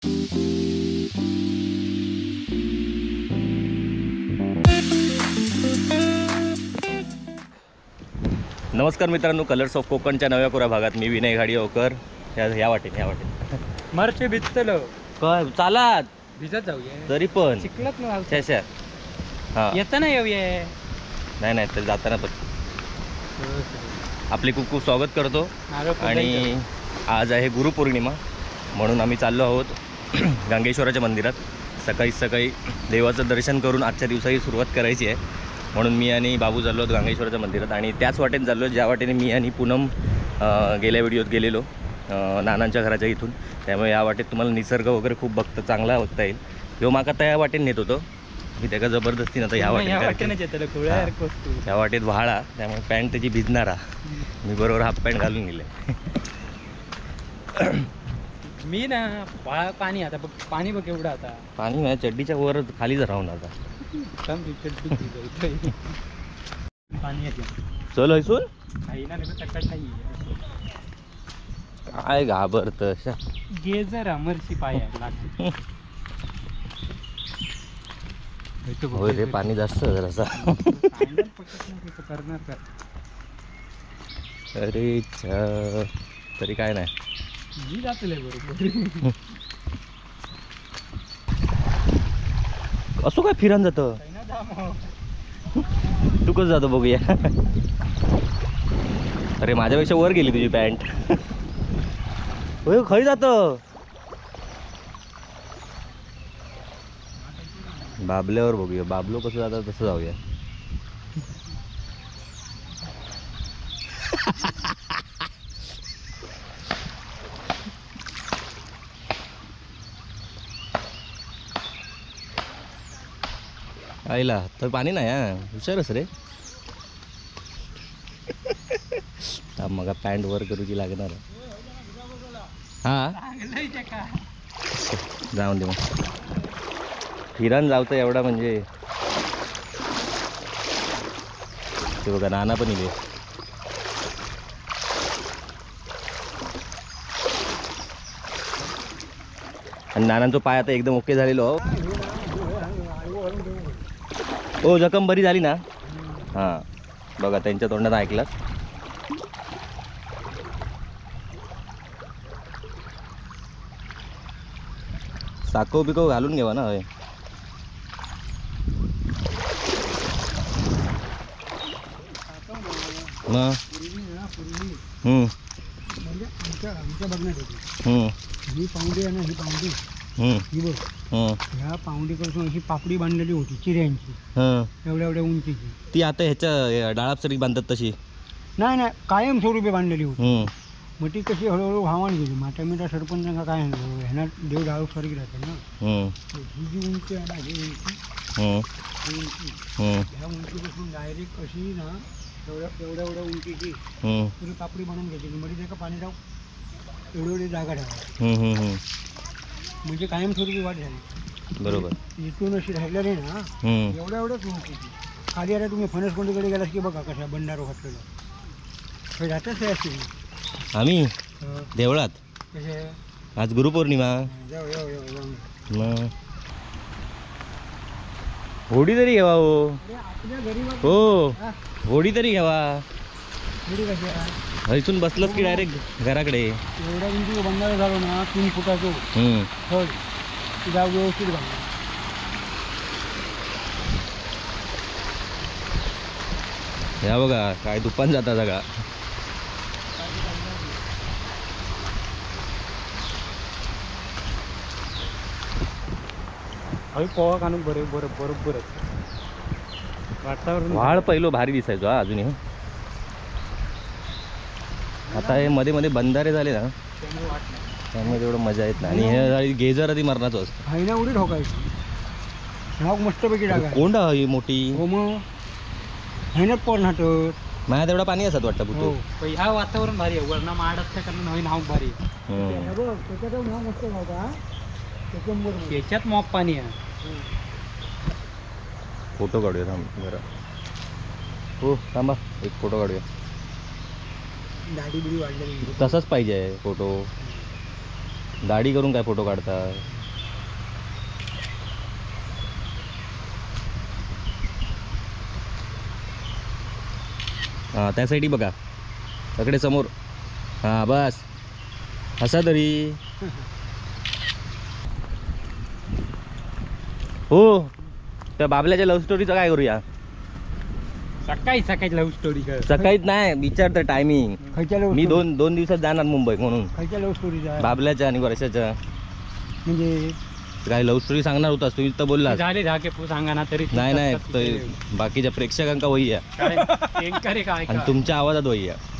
नमस्कार मित्रांनो, colours of कोकणच्या नव्या कोऱ्या भागात मी विनय घाडियावकर या वाटेने मार्चे भिजतलं काय चालात भिजत जाऊया तरी पण चिखलात ना छ्या हां येताना येऊया. नाही तर जाताना पण आपले खूप खूप स्वागत करतो. आणि आज आहे गुरुपौर्णिमा म्हणून आम्ही चाललो आहोत गांगेश्वराच्या मंदिरात. सकाळी देवाचं दर्शन करून आजच्या दिवसाची सुरुवात करायची आहे म्हणून मी आणि बाबू चाललो आहोत गांगेश्वराच्या मंदिरात. आणि त्याच वाटेने चाललो ज्या वाटेने मी आणि पूनम गेल्या व्हिडिओत गेलेलो नानांच्या घराच्या इथून. त्यामुळे या वाटेत तुम्हाला निसर्ग वगैरे खूप चांगला बघता येईल. किंवा माका त्या या वाटेने नेत होतो मी त्याला जबरदस्ती नव्हतं या वाटेत व्हाळा, त्यामुळे पॅन्ट त्याची भिजणारा. मी बरोबर हाफ पॅन्ट घालून गेले. मी ना पाणी आता बघ, पाणी बघ एवढं आता पाणी माझ्या चड्डीच्या वर खालीच राहून आता पाणी येते. चल हैसून काही ना चक्कट नाही काय घाबरत गेजर अमरची पाय लागते. होय रे, पाणी जास्त जरासा. करणार का अरे तरी काय नाही, मी जातले बरोबर. असं काय फिरान जातं. तू कसं जातो बघूया. अरे माझ्यापेक्षा वर गेली तुझी पॅन्ट. होय खरी जातं बाबल्यावर बघूया. बाबलो कसं जातात तसं जाऊया. आईला तर पाणी नाही हा, हुशारच रे. मग पॅन्ट वर करूची लागणार. हा जाऊन दे मग. फिरान जावतं एवढा म्हणजे ते बघा नाना पण इले. आणि नानांचा पाय आता एकदम ओके झालेलो. हो जखम बरी झाली ना. हां बघा त्यांच्या तोंडात ऐकलं. साको बिको घालून घ्यावा ना. होय मग म्हणजे आमच्या बघण्यात होती ही पाऊंडी आहे ना, ही पाऊंडी ही बघ. ह्या पाऊंडीपासून अशी पापडी बांधलेली होती चिऱ्यांची, एवढ्या उंचीची. ती आता ह्याच्या डाळापसरी बांधतात तशी नाही कायमस्वरूपी बांधलेली होती. मग ती कशी हळूहळू व्हावान गेली. माटा सरपंचांना काय ह्यांना देव डाळू सारखी राहते ना. ही जी उंची आहे ना, ही उंची ह्या उंचीपासून डायरेक्ट अशी ना एवढ्या उंचीची पुरी पापडी बनवून घ्यायची. म्हणजे त्याला पाणी जाऊ एवढी जागा ठेवा म्हणजे कायमस्वरूपी वाढ झाली. बरोबर. इथून अशी राहिलेली ना एवढ्याच उंचीची. खाली आता तुम्ही फणसकोंडीकडे गेलास की बघा कशा बंडारो घातलेला जातच आहे असते. आम्ही देवळात कसे आज गुरुपौर्णिमा. होडी तरी घ्यावा. हो होडी तरी घ्यावा. हयसून बसलंच की डायरेक्ट घराकडे. एवढ्या उंची बंधारा झालो ना 3 फुटाचो होय जाऊ व्यवस्थित बांधा. या बघा काय दुपान जाता सगळा. हवी पोहा काढून बरोबरच वातावरण. व्हाळ पहिलं भारी दिसायचो हा अजूनही. आता हे मध्ये बंधारे झाले ना त्यामुळे एवढं मजा येत नाही. आणि हे गेजर आधी मरणाचं असतं. हायना उडी ठोकायची. ह्या मस्तपैकी जागा कोंड ही मोठी. हो मग हायनात पोर नाटक माझ्या तेवढा पाणी असत वाटतं बुतो. ह्या वातावरण भारी आहे. वरना माड असल्या कारण नवीन नाव भारी आहे. मस्त नव्हता त्याच्यात मॉप पाणी आहे. फोटो काढूया थांब जरा. हो थांबा एक फोटो काढूया. दाढी बिडी वाढलेली तसाच पाहिजे फोटो. दाढी करून काय फोटो काढता? हां त्या साईडी बघा, तकडे समोर. हां बस असा तरी. हो त्या बाबल्याच्या लव्ह स्टोरीचं काय करूया? सकाळी सकाळी लव्ह स्टोरी कर. सकाळीच नाही, विचारतं टायमिंग. खयच्या लव्ह मी दोन दिवसात जाणार मुंबईत म्हणून. खयच्या लव्ह स्टोरीचा बाबल्याच्या आणि वर्षाच्या. म्हणजे काय लव्ह स्टोरी सांगणार होतास तू, इथं बोललास. झाले झाके सांगा ना तरी. नाही नाही तर बाकीच्या प्रेक्षकांका वही आहे काय आणि तुमच्या आवाजात वही आहे.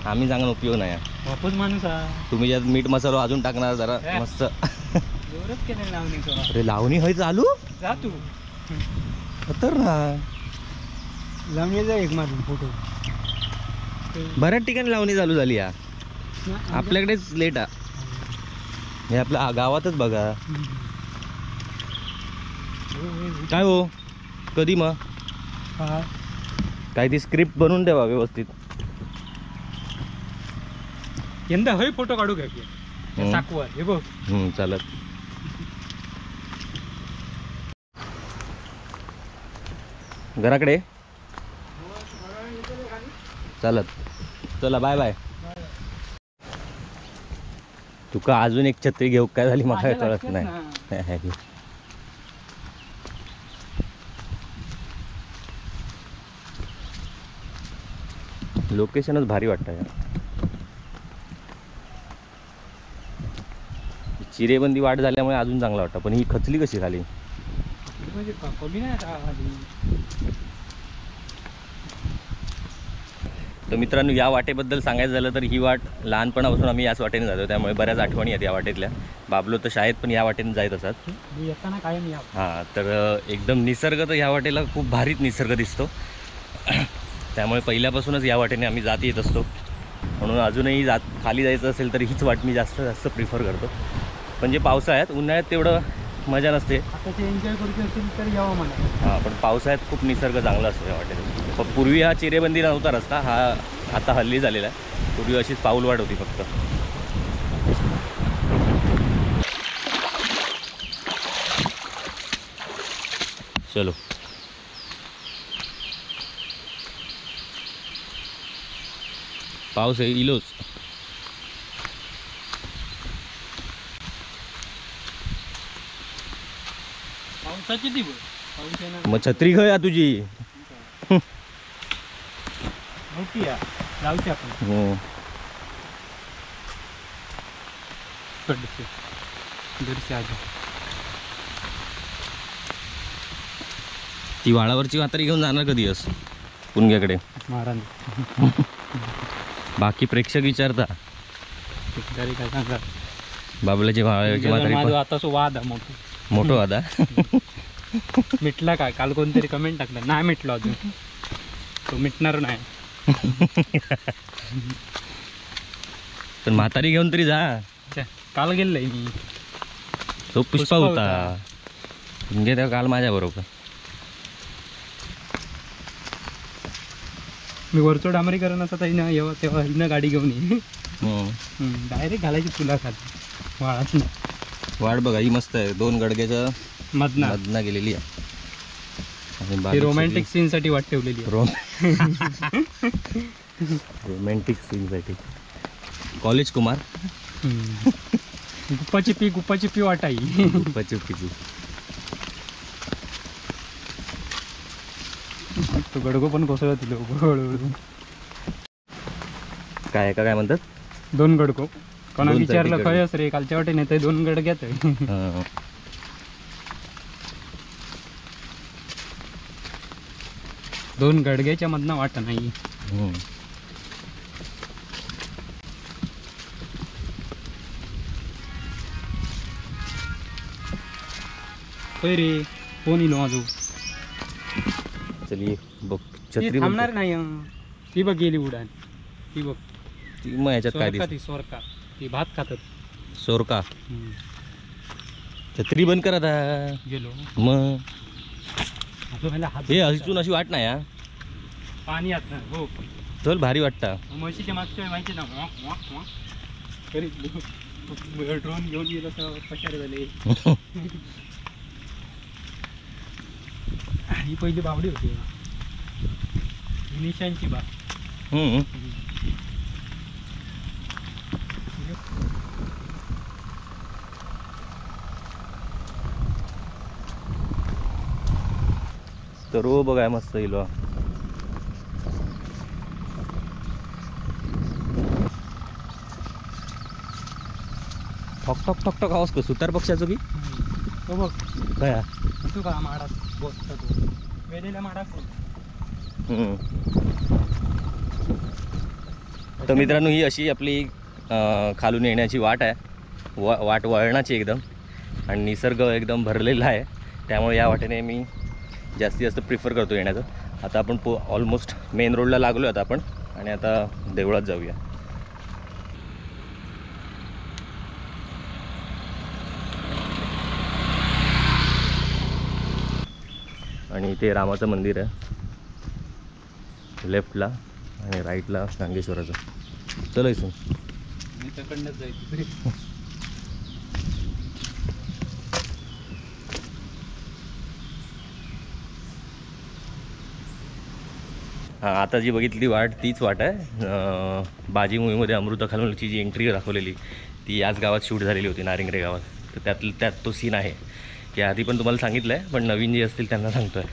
आम्ही सांगणं उपयोग नाही आहे. बापूच माणूस हा. तुम्ही ज्यात मीठ मसाला अजून टाकणार जरा मस्त. एवढंच केलं लावणी करा. अरे लावणी होय चालू जा तू खतरनाक. लावणीचा एक मारून फोटो. बऱ्याच ठिकाणी लावणी चालू झाली या. आपल्याकडेच लेट आहे. हे आपल्या गावातच बघा. काय हो कधी मग काय ती स्क्रिप्ट बनवून ठेवा व्यवस्थित. यंदा होय फोटो काढू का की? साकवर हे बघ. चालत. घराकडे चालत. चला बाय बाय. तुका अजून एक छत्री घेऊ काय झाली मला कळत नाही. लोकेशनच भारी वाटतं. चिरेबंदी वाट झाल्यामुळे अजून चांगला वाटतं. पण ही खचली कशी खाली? म्हणजे कमी नाही. तर मित्रांनो या वाटेबद्दल सांगायचं झालं तर ही वाट लहानपणापासून आम्ही याच वाटेने जातो, त्यामुळे बऱ्याच आठवणी आहेत या वाटेतल्या. बाबलो तर शाळेत पण या वाटेने जात असतात. येताना काय नाही. हां तर एकदम निसर्ग तर ह्या वाटेला खूप भारीच निसर्ग दिसतो. त्यामुळे पहिल्यापासूनच या वाटेने आम्ही जात येत असतो. म्हणून अजूनही खाली जायचं असेल तर हीच वाट मी जास्त प्रिफर करतो. पण जे पावसाळ्यात उन्हाळ्यात तेवढं मजा नसते. आता ते एन्जॉय करू असेल तर यावं मला. हां पण पावसाळ्यात खूप निसर्ग चांगला असतो या वाटेत. पण पूर्वी हा चिरेबंदी नव्हता रस्ता, हा आता हल्ली झालेला आहे. पूर्वी अशीच पाऊलवाट होती फक्त. चलो पाऊस आहे इलोच. पावसाची दिवस पाऊस येणार. मग छत्री खय तुझी. मोठी आहे लावची आपण. ती वाळावरची म्हातारी घेऊन जाणार कधी अस पुणग्याकडे? महाराज बाकी प्रेक्षक विचारता तरी काय सांगा. बाबल्याची वाळावरची म्हातारी माझा आता सो वाद आहे मोठो. मोठो आता मिटला काय? काल कोणतरी कमेंट टाकलं नाही मिटलो अजून. तो मिटणार नाही. पण म्हातारी घेऊन तरी जा. काल गेलोय मी. तो पुष्पा होता म्हणजे तेव्हा काल माझ्या बरोबर. मी वरचो डांबरीकरण असं तरी ना येवा तेव्हा हिनं गाडी घेऊन ये. डायरेक्ट घालायची तुला खाली वाळात. वाट बघा ही मस्त आहे. 2 गडग्याच्या मधना गेलेली आहे. रोमॅन्टिक सीन साठी वाट ठेवलेली रोमॅन्टिक सीन साठी. कॉलेज कुमार गुप्पाची पी वाटाई. पचुकीची. तो गडगो पण कोसळत दिलो. काय काय म्हणतात? 2 गडको कोणा दोन विचारलं साठी खयस रे कालच्या वाटे नेते 2 गडग्यात. 2 गडग्याच्या मधनं वाट नाही. होय रे कोण इलो माझो. चलिए बघ ती छत्री थांबणार नाही. ती बघ गेली उडान. ती बघ ती मग ह्याच्यात काय सोरका. दिसत? ती सोरका ती भात खातात. सोरका. छत्री बंद करा आता. गेलो मग हात. हे अजून अशी वाट नाही. पाणी आत ना हो. चल भारी वाटतं. म्हशीच्या मागच्या माहिती ना. ड्रोन घेऊन गेलो तर पशार झाले. ही पहिली बावडी होती, निशांची बा. तर बघाय मस्त इलो. ठक ठक ठक ठक आवाज का सुतार पक्षाचं की तो बघ काय तू का माडा बसता तो वेलेल्या माडा. तर मित्रांनो ही अशी आपली खालून येण्याची वाट आहे. वाट वळणाची एकदम, आणि निसर्ग एकदम भरलेला आहे, त्यामुळे या वाटेने मी जास्तीत जास्त प्रिफर करतो येण्याचं. आता आपण ऑलमोस्ट मेन रोडला लागलो आता आपण, आणि आता देवळात जाऊया. आणि इथे रामाचं मंदिर आहे लेफ्टला, आणि राईटला गांगेश्वराचं. चल इथून मी तकडनंच जायचं. हां, आता जी बघितली वाट तीच वाट आहे. बाजी मूवीमध्ये अमृता खानोलची जी एंट्री दाखवलेली ती याच गावात शूट झालेली होती, नारिंगरे गावात. तर त्यात तो सीन आहे. या आधी पण तुम्हाला सांगितलं आहे, पण नवीन जे असतील त्यांना सांगतो आहे.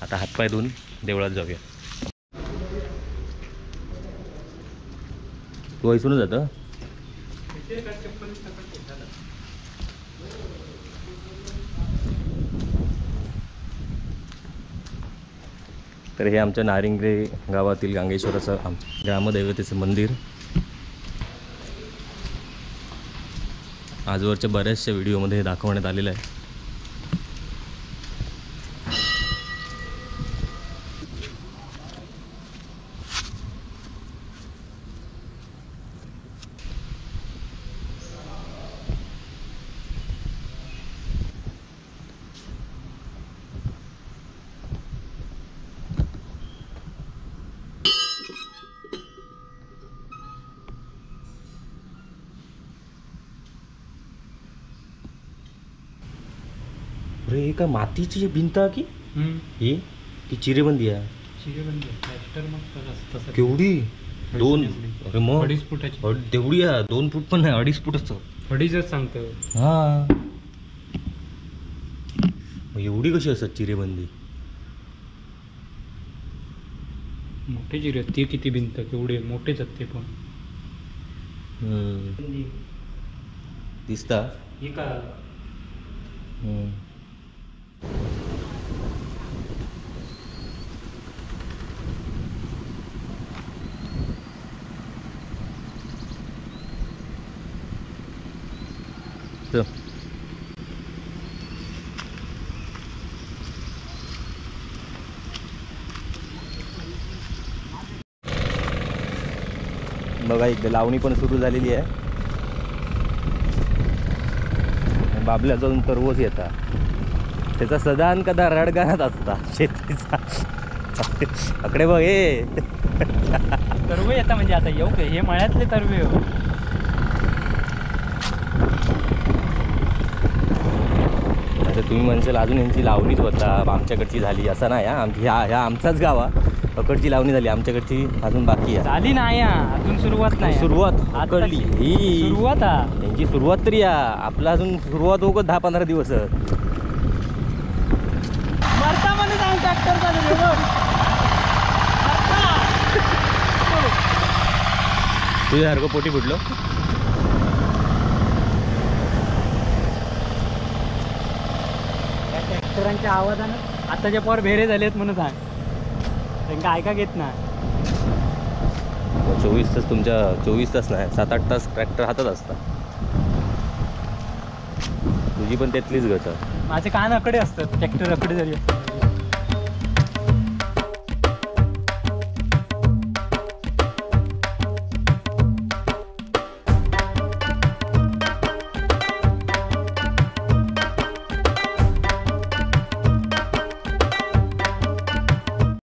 आता हातपाय धुवून देवळात जाऊया. तू ऐसूनच जातं. तर हे आमच्या नारिंगरे गावातील गांगेश्वराचं ग्रामदैवतेचं मंदिर. आजवरच्या बऱ्याचशा व्हिडिओमध्ये हे दाखवण्यात आलेलं आहे. अरे हे काय मातीची भिंत आहे की ही ती चिरेबंदी आहे. शिरेबंदी प्लॅस्टर मग तसं केवढी? 2. अरे मग 2.5 फुटाची. तेवढी आहे. 2 फूट पण नाही, 2.5 फुटच. अडीचच सांगतो. हा, मग एवढी कशी असत चिरेबंदी? मोठे चिरे ती किती भिंत केवढे मोठेच आहेत ते पण. दिसता हे का तर बघा इकडे लावणी पण सुरू झालेली आहे. बाबल्या जाऊन तरवच येतात. त्याचा सदान कदा रडगाणात असता शेतीचा. अकडे बघ हे तरवे येतात म्हणजे आता येऊ का हे मळ्यातले तरवे हो. आता तुम्ही म्हणशाल अजून यांची लावणीच होता आमच्याकडची झाली, असं नाही. ह्या आमचाच गावा अकडची लावणी झाली, आमच्याकडची अजून बाकी आहे. झाली नाही अजून सुरुवात नाही. सुरुवात अकडली ही सुरुवात यांची सुरुवात तरी या आपला अजून सुरुवात हो 10-15 दिवस. मरता म्हणे सांग ट्रॅक्टर तुझ्यासारखं पोटी फुटलं. ट्रॅक्टरांच्या आवाजानं आताच्या पोर भेरे झालेत म्हणून सांग. त्यांना ऐका घेत ना. 24 तास तुमच्या 24 तास नाही 7-8 तास ट्रॅक्टर हातात असतात. तुझी पण त्यातलीच गत. माझे कान अकडे असतात ट्रॅक्टर अकडे झाली.